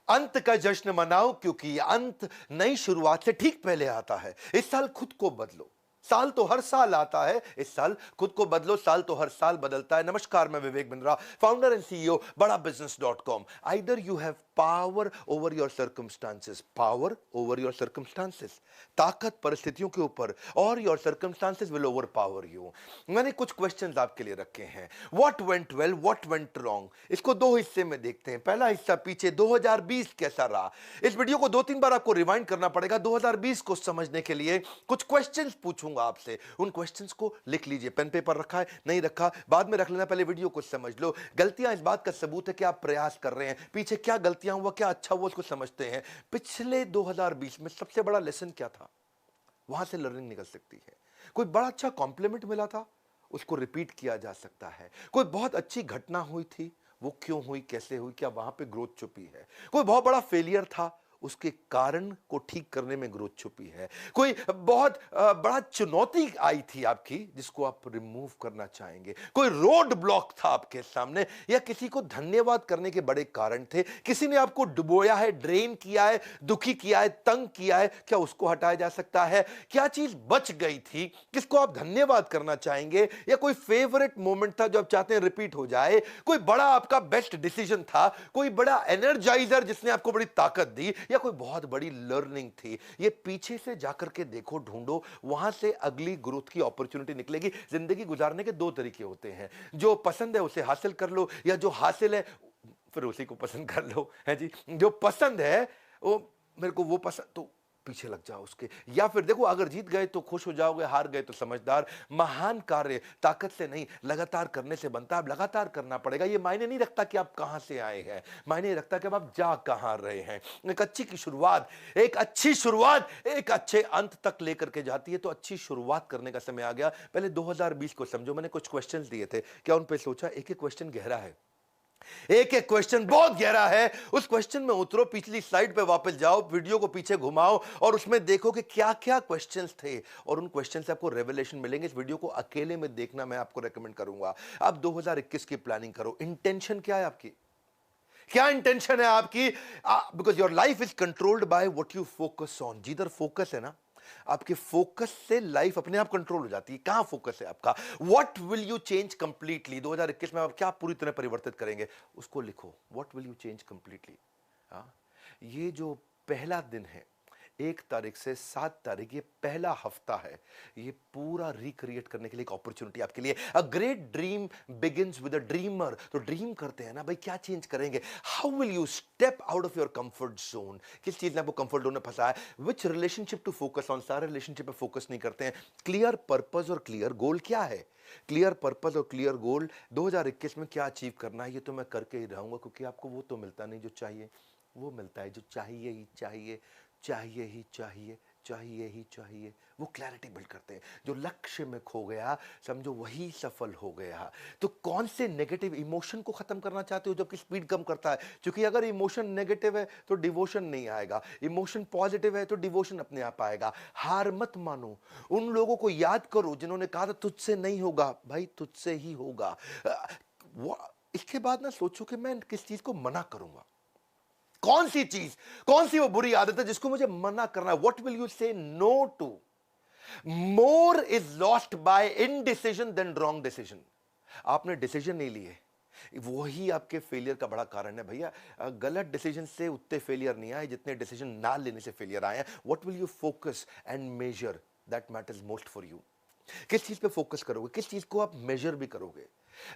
अंत का जश्न मनाओ क्योंकि अंत नई शुरुआत से ठीक पहले आता है। इस साल खुद को बदलो। साल तो हर साल आता है, इस साल खुद को बदलो। साल तो हर साल बदलता है। नमस्कार, मैं Vivek Bindra, founder and CEO Bada business dot com. Either you have power over your circumstances, power over your circumstances, ताकत परिस्थितियों के ऊपर, और your circumstances will overpower you. मैंने कुछ क्वेश्चंस आपके लिए रखे हैं। What went well, what went wrong, इसको दो हिस्से में देखते हैं। पहला हिस्सा पीछे 2020 कैसा रहा। इस वीडियो को 2-3 बार आपको रिवाइंड करना पड़ेगा 2020 को समझने के लिए। कुछ क्वेश्चंस पूछूंगा आपसे, उन क्वेश्चंस को लिख लीजिए। पेन पेपर रखा है, नहीं रखा बाद में रख लेना, पहले वीडियो को समझ लो। गलतियां इस बात का सबूत है कि आप प्रयास कर रहे हैं। पीछे क्या गलतियां हुआ, क्या अच्छा हुआ, उसको समझते हैं। पिछले 2020 में सबसे बड़ा लेसन क्या था, वहां से लर्निंग निकल सकती है। कोई बड़ा अच्छा कॉम्प्लीमेंट मिला था, उसको रिपीट किया जा सकता है। कोई बहुत अच्छी घटना हुई थी, वो क्यों हुई, कैसे हुई, क्या वहां पे ग्रोथ छुपी है। कोई बहुत बड़ा फेलियर था, उसके कारण को ठीक करने में ग्रोथ छुपी है। कोई बहुत बड़ा चुनौती आई थी आपकी, जिसको आप रिमूव करना चाहेंगे। कोई रोड ब्लॉक था आपके सामने, या किसी को धन्यवाद करने के बड़े कारण थे। किसी ने आपको डुबोया है, ड्रेन किया है, दुखी किया है, तंग किया है, क्या उसको हटाया जा सकता है। क्या चीज बच गई थी, किसको आप धन्यवाद करना चाहेंगे। या कोई फेवरेट मोमेंट था जो आप चाहते हैं रिपीट हो जाए। कोई बड़ा आपका बेस्ट डिसीजन था, कोई बड़ा एनर्जाइजर जिसने आपको बड़ी ताकत दी, या कोई बहुत बड़ी लर्निंग थी। ये पीछे से जाकर के देखो, ढूंढो, वहां से अगली ग्रोथ की अपॉर्चुनिटी निकलेगी। जिंदगी गुजारने के दो तरीके होते हैं, जो पसंद है उसे हासिल कर लो, या जो हासिल है फिर उसी को पसंद कर लो, है जी। जो पसंद है वो, मेरे को वो पसंद, तो पीछे लग जाओ उसके। या फिर देखो, अगर जीत गए तो खुश हो जाओगे, हार गए तो समझदार। महान कार्य ताकत से नहीं, लगातार करने से बनता है। अब लगातार करना पड़ेगा। ये मायने नहीं रखता कि आप कहां से आए हैं, मायने रखता कि आप जा कहां रहे हैं। एक अच्छी की शुरुआत, एक अच्छी शुरुआत एक अच्छे अंत तक लेकर के जाती है। तो अच्छी शुरुआत करने का समय आ गया। पहले 2020 को समझो। मैंने कुछ क्वेश्चंस दिए थे, क्या उन पे सोचा। एक एक क्वेश्चन गहरा है, एक एक क्वेश्चन बहुत गहरा है। उस क्वेश्चन में उतरो, पिछली स्लाइड पे वापस जाओ, वीडियो को पीछे घुमाओ, और उसमें देखो कि क्या क्या क्वेश्चंस थे, और उन क्वेश्चन से आपको रेवलेशन मिलेंगे। इस वीडियो को अकेले में देखना मैं आपको रेकमेंड करूंगा। अब 2021 की प्लानिंग करो। इंटेंशन क्या है आपकी, क्या इंटेंशन है आपकी। Because your life is controlled by what you focus on. जिधर फोकस है ना, आपके फोकस से लाइफ अपने आप कंट्रोल हो जाती है। कहां फोकस है आपका, what will you change completely. 2021 में आप क्या पूरी तरह परिवर्तित करेंगे, उसको लिखो। What will you change completely. ये जो पहला दिन है, 1 तारीख से 7 तारीख, ये पहला हफ्ता है। ये पूरा रिक्रिएट करने के लिए एक अपॉर्चुनिटी आपके लिए। A great dream begins with a dreamer. तो ड्रीम करते हैं ना भाई, क्या चेंज करेंगे। How will you step out of your comfort zone. किस चीज ने आपको कंफर्ट जोन में फंसा है। विच रिलेशनशिप टू फोकस ऑन। सारे रिलेशनशिप पे फोकस नहीं करते हैं। क्लियर पर्पस और क्लियर गोल क्या है। क्लियर पर्पस और क्लियर गोल, 2021 में क्या अचीव करना है, ये तो मैं करके ही रहूंगा, क्योंकि आपको वो तो मिलता नहीं जो चाहिए, वो मिलता है जो चाहिए ही चाहिए, चाहिए ही चाहिए, चाहिए ही चाहिए। वो क्लैरिटी बिल्ड करते हैं। जो लक्ष्य में खो गया, समझो वही सफल हो गया। तो कौन से नेगेटिव इमोशन को खत्म करना चाहते हो, जबकि स्पीड कम करता है। क्योंकि अगर इमोशन नेगेटिव है तो डिवोशन नहीं आएगा, इमोशन पॉजिटिव है तो डिवोशन अपने आप आएगा। हार मत मानो। उन लोगों को याद करो जिन्होंने कहा था तुझसे नहीं होगा, भाई तुझसे ही होगा। इसके बाद ना सोचो कि मैं किस चीज को मना करूंगा। कौन सी चीज, कौन सी वो बुरी आदत है जिसको मुझे मना करना है। What will you say no to. More is lost by indecision than wrong decision. आपने डिसीजन नहीं लिए, वही आपके फेलियर का बड़ा कारण है भैया। गलत डिसीजन से उतने फेलियर नहीं आए जितने डिसीजन ना लेने से फेलियर आए हैं। What will you focus and measure, that matters most for you. किस चीज पे फोकस करोगे, किस चीज को आप मेजर भी करोगे।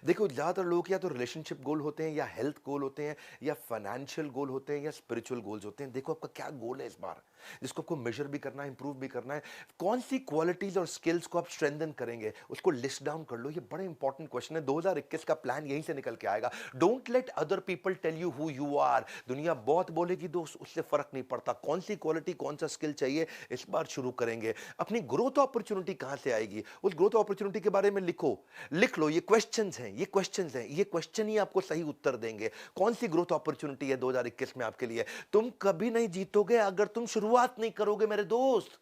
देखो, ज्यादातर लोग या तो रिलेशनशिप गोल होते हैं, या हेल्थ गोल होते हैं, या फाइनेंशियल गोल होते हैं, या स्पिरिचुअल गोल्स होते हैं। देखो आपका क्या गोल है इस बार, जिसको आपको मेजर भी करना है, इंप्रूव भी करना है। कौन सी क्वालिटीज और स्किल्स को आप स्ट्रेंथन करेंगे, उसको लिस्ट डाउन कर लो। ये बड़े इंपॉर्टेंट क्वेश्चन है। 2021 का प्लान यहीं से निकल के आएगा। Don't let other people tell you who you are. दुनिया बहुत बोलेगी दोस्त, उससे फर्क नहीं पड़ता। कौन सी क्वालिटी, कौन सा स्किल चाहिए, इस बार शुरू करेंगे। अपनी ग्रोथ अपॉर्चुनिटी कहां से आएगी, उस ग्रोथ अपॉर्चुनिटी के बारे में लिखो, लिख लो। ये क्वेश्चंस हैं, ये क्वेश्चंस हैं, ये क्वेश्चन ही आपको सही उत्तर देंगे। कौन सी ग्रोथ अपॉर्चुनिटी है 2021 में आपके लिए। तुम कभी नहीं जीतोगे अगर तुम शुरुआत नहीं करोगे मेरे दोस्त।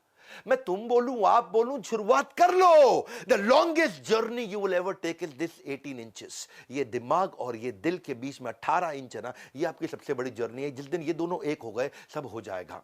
मैं तुम बोलूं आप बोलूं, शुरुआत कर लो। The longest journey you will ever take is this 18 inches. ये दिमाग और ये दिल के बीच में 18 इंच है ना, ये आपकी सबसे बड़ी जर्नी है। जिस दिन ये दोनों एक हो गए, सब हो जाएगा।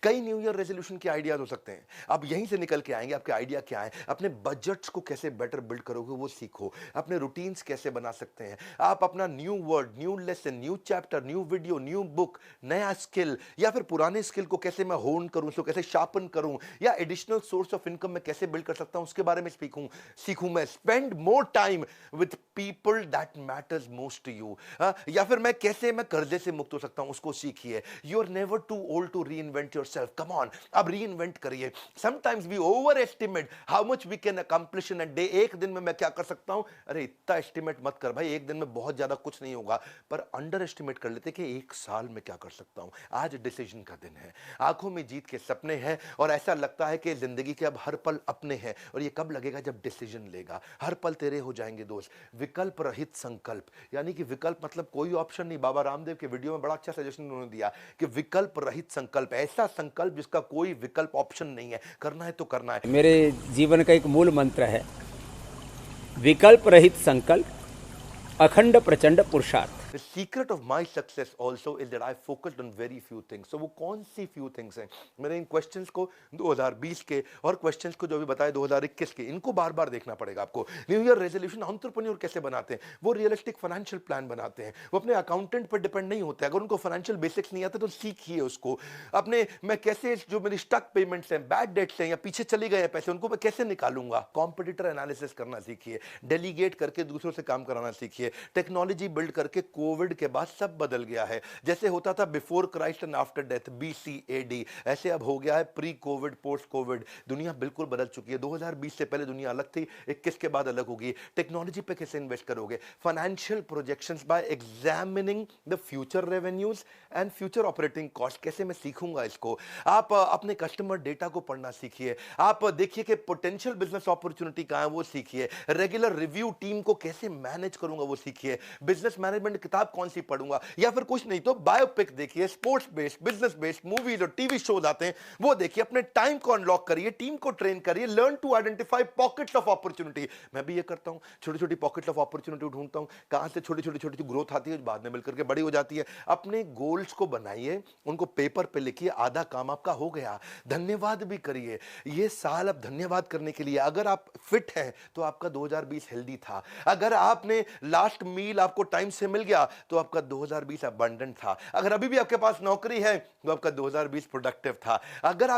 कई न्यू ईयर रेजोल्यूशन के आइडियाज हो सकते हैं, आप यहीं से निकल के आएंगे। आपके आइडिया क्या है? अपने बजट्स को कैसे बेटर बिल्ड करोगे वो सीखो। अपने रूटीन्स कैसे बना सकते हैं आप? अपना new word, new lesson, new chapter, new video, new book, नया स्किल, या फिर पुराने स्किल को कैसे मैं होन करूं, उसको कैसे शार्पन करूं, या एडिशनल सोर्स ऑफ इनकम में कैसे बिल्ड कर सकता हूं, उसके बारे में सीखूं मैं। Spend more time with people that matters most to you. या फिर मैं कर्जे से मुक्त हो सकता हूं, उसको सीखिए। You are never too old to reinvent yourself. Come on, अब रीइन्वेंट करिए। Sometimes we overestimate how much we can accomplish in a day. एक दिन में मैं क्या कर सकता हूं? अरे इतना एस्टिमेट मत कर भाई, एक दिन में बहुत ज्यादा कुछ नहीं होगा। पर अंडर एस्टिमेट कर लेते कि एक साल में क्या कर सकता हूं। आज डिसीजन का दिन है, आंखों में जीत के सपने हैं, और ऐसा लगता है कि जिंदगी के अब हर पल अपने हैं। और ये कब लगेगा? जब डिसीजन लेगा। हर पल तेरे हो जाएंगे दोस्त। विकल्प रहित संकल्प, यानी कि विकल्प मतलब कोई ऑप्शन नहीं। बाबा रामदेव के वीडियो में बड़ा अच्छा सजेशन उन्होंने दिया कि विकल्प रहित संकल्प, ऐसा संकल्प जिसका कोई विकल्प ऑप्शन नहीं है। करना है तो करना है। मेरे जीवन का एक मूल मंत्र है, विकल्प रहित संकल्प, अखंड प्रचंड पुरुषार्थ। The secret of my success also is that I focused on very few things. So वो कौन सी few things हैं? मैंने इन क्वेश्चंस को 2020 के और क्वेश्चंस को जो भी बताए 2021 के, इनको बार बार देखना पड़ेगा आपको। न्यू ईयर रेजोल्यूशन एंटरप्रेन्योर कैसे बनाते हैं? वो रियलिस्टिक फाइनेंशियल प्लान बनाते हैं। वो अपने अकाउंटेंट पर डिपेंड नहीं होते। अगर उनको फाइनेंशियल बेसिक्स नहीं आते तो सीखिए उसको। अपने मैं कैसे, जो मेरी स्टक पेमेंट्स हैं, बैड डेट्स हैं, या पीछे चले गए पैसे, उनको मैं कैसे निकालूंगा। कॉम्पिटिटर एनालिसिस करना सीखिए। डेलीगेट करके दूसरों से काम कराना सीखिए। टेक्नोलॉजी बिल्ड करके। कोविड के बाद सब बदल गया है। जैसे होता था before Christ and after death, BC-AD, ऐसे अब हो गया है प्री कोविड, पोस्ट कोविड। दुनिया बिल्कुल बदल चुकी है। 2020 से पहले दुनिया अलग थी, 21 के बाद अलग होगी। टेक्नोलॉजी पे कैसे इन्वेस्ट करोगे? Financial projections bye examining the future revenues and future operating cost. कैसे मैं सीखूंगा इसको? आप अपने कस्टमर डेटा को पढ़ना सीखिए। आप देखिए कि पोटेंशियल बिजनेस अपॉर्चुनिटी कहां है, वो सीखिए। रेगुलर रिव्यू टीम को कैसे मैनेज करूंगा, वो सीखिए। बिजनेस मैनेजमेंट किताब कौन सी पढ़ूंगा, या फिर कुछ नहीं तो बायोपिक देखिए। Sports based, business based movies और टीवी शोज आते हैं, वो देखिए। अपने टाइम को अनलॉक करिए, टीम को ट्रेन करिए। Learn to identify pockets of opportunity. मैं भी ये करता हूं, छोटी छोटी पॉकेट्स ऑफ अपॉर्चुनिटी ढूंढता हूं, कहां से छोटी छोटी छोटी ग्रोथ आती है, बाद में मिलकर के बड़ी हो जाती है। अपने गोल्स को बनाइए, उनको पेपर पे लिखिए। आधा काम आपका हो गया। धन्यवाद भी करिए। ये साल अब धन्यवाद करने के लिए। अगर आप फिट हैं तो आपका 2020 हेल्दी था। अगर आपने लास्ट मील आपको टाइम से मिल गया तो आपका 2020 अबंडेंट था। अगर अभी भी आपके पास नौकरी है तो आपका 2020 प्रोडक्टिव था। अगर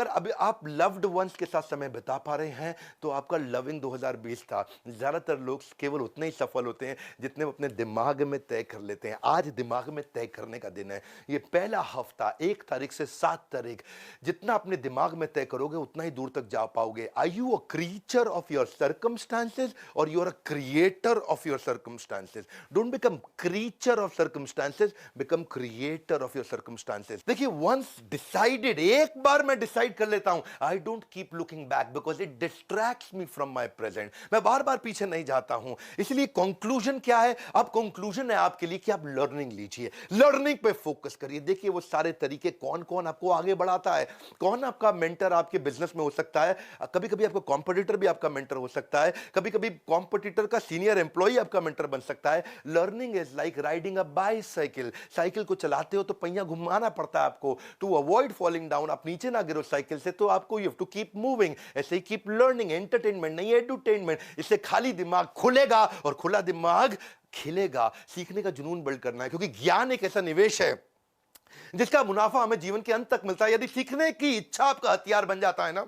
अभी आप लव्ड वंस के साथ समय बिता पा रहे हैं तो आपका लविंग 2020 था। ज्यादातर लोग केवल उतने ही सफल होते हैं जितने वो अपने दिमाग में तय कर लेते हैं। आज दिमाग में तय करने का दिन है। ये पहला हफ्ता 1 तारीख से 7 तारीख, जितना अपने दिमाग में तय करोगे उतना ही दूर तक जा पाओगे। Are you a creature of your circumstances और you are a creator of your circumstances? Don't become creature of circumstances, become creator of your circumstances. देखिए, वंस डिसाइडेड, एक बार मैं डिसाइड कर लेता हूं, I don't keep looking back because it distracts me from my present. मैं बार बार पीछे नहीं जाता हूं। इसलिए कंक्लूजन क्या है? अब कंक्लूजन है आपके लिए कि आप लर्निंग लीजिए, लर्निंग पे फोकस करिए। देखिए वो सारे तरीके कौन कौन आपको आगे बढ़ाता है, कौन आपका मेंटर आपके बिजनेस में हो सकता है। कभी कभी आपका कॉम्पिटिटर भी आपका मेंटर हो सकता है, कभी कभी कॉम्पिटिटर का सीनियर एम्प्लॉय आपका मेंटर बन सकता है। Learning is like riding a bicycle. Cycle को चलाते हो तो पहिया घुमाना पड़ता है आपको, टू अवॉइड फॉलिंग डाउन। आप नीचे ना गिरो साइकिल से, तो आपको you have to keep moving. ऐसे ही कीप लर्निंग। एंटरटेनमेंट नहीं, एडुटेनमेंट। इससे खाली दिमाग खुलेगा और खुला दिमाग खिलेगा। सीखने का जुनून बिल्ड करना है, क्योंकि ज्ञान एक ऐसा निवेश है जिसका मुनाफा हमें जीवन के अंत तक मिलता है। यदि सीखने की इच्छा आपका हथियार बन जाता है ना,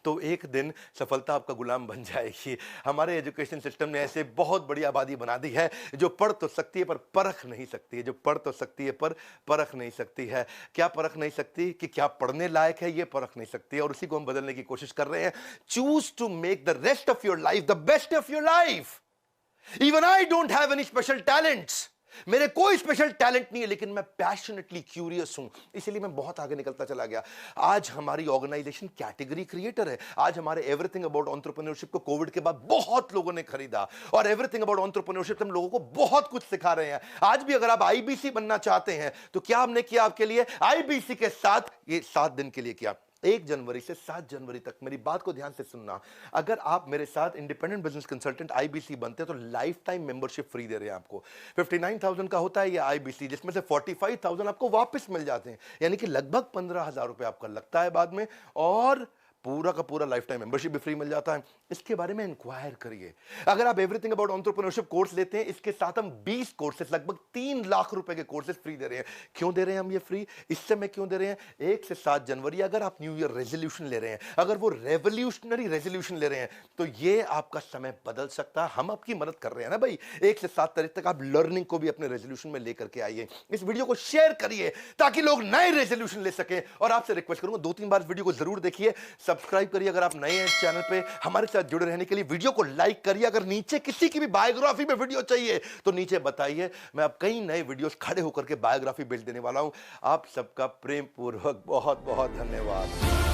तो एक दिन सफलता आपका गुलाम बन जाएगी। हमारे एजुकेशन सिस्टम ने ऐसे बहुत बड़ी आबादी बना दी है जो पढ़ तो सकती है पर परख नहीं सकती है, जो पढ़ तो सकती है पर परख नहीं सकती है। क्या परख नहीं सकती? कि क्या पढ़ने लायक है, ये परख नहीं सकती है। और उसी को हम बदलने की कोशिश कर रहे हैं। Choose to make the rest of your life the best of your life. Even I don't have any special talents. मेरे कोई स्पेशल टैलेंट नहीं है, लेकिन मैं पैशनेटली क्यूरियस हूं, इसलिए मैं बहुत आगे निकलता चला गया। आज हमारी ऑर्गेनाइजेशन कैटेगरी क्रिएटर है। आज हमारे एवरीथिंग अबाउट एंटरप्रेन्योरशिप को कोविड के बाद बहुत लोगों ने खरीदा, और एवरीथिंग अबाउट एंटरप्रेन्योरशिप हम लोगों को बहुत कुछ सिखा रहे हैं। आज भी अगर आप आईबीसी बनना चाहते हैं तो क्या हमने किया आपके लिए? आईबीसी के साथ ये 7 दिन के लिए किया। 1 जनवरी से 7 जनवरी तक मेरी बात को ध्यान से सुनना। अगर आप मेरे साथ इंडिपेंडेंट बिजनेस कंसल्टेंट आईबीसी बनते हैं तो लाइफ टाइम मेंबरशिप फ्री दे रहे हैं आपको। 59,000 का होता है ये आईबीसी, जिसमें से 45,000 आपको वापस मिल जाते हैं, यानी कि लगभग 15,000 रुपए आपका लगता है बाद में, और पूरा का पूरा लाइफ टाइम मेंबरशिप भी फ्री मिल जाता है। इसके बारे में इंक्वायर करिए। अगर आप एवरीथिंग अबाउट एंटरप्रेन्योरशिप कोर्स लेते हैं, इसके साथ हम 20 कोर्सेस, लगभग 3 लाख रुपए के कोर्सेस फ्री दे रहे हैं। क्यों दे रहे हैं हम ये फ्री? इस समय क्यों दे रहे हैं? 1 से 7 जनवरी अगर आप न्यू ईयर रेजोल्यूशन ले रहे हैं, अगर वो रेवोल्यूशनरी रेजोल्यूशन ले रहे हैं, तो ये आपका समय बदल सकता है। हम आपकी मदद कर रहे हैं ना भाई। 1 से 7 तारीख तक आप लर्निंग को भी अपने रेजोल्यूशन में लेकर के आइए। इस वीडियो को शेयर करिए ताकि लोग नए रेजोल्यूशन ले सकें। और आपसे रिक्वेस्ट करूंगा 2-3 बार वीडियो को जरूर देखिए, सब्सक्राइब करिए अगर आप नए हैं चैनल पे, हमारे साथ जुड़े रहने के लिए वीडियो को लाइक करिए। अगर नीचे किसी की भी बायोग्राफी में वीडियो चाहिए तो नीचे बताइए, मैं अब कई नए वीडियोस खड़े होकर के बायोग्राफी भेज देने वाला हूं। आप सबका प्रेम पूर्वक बहुत बहुत धन्यवाद।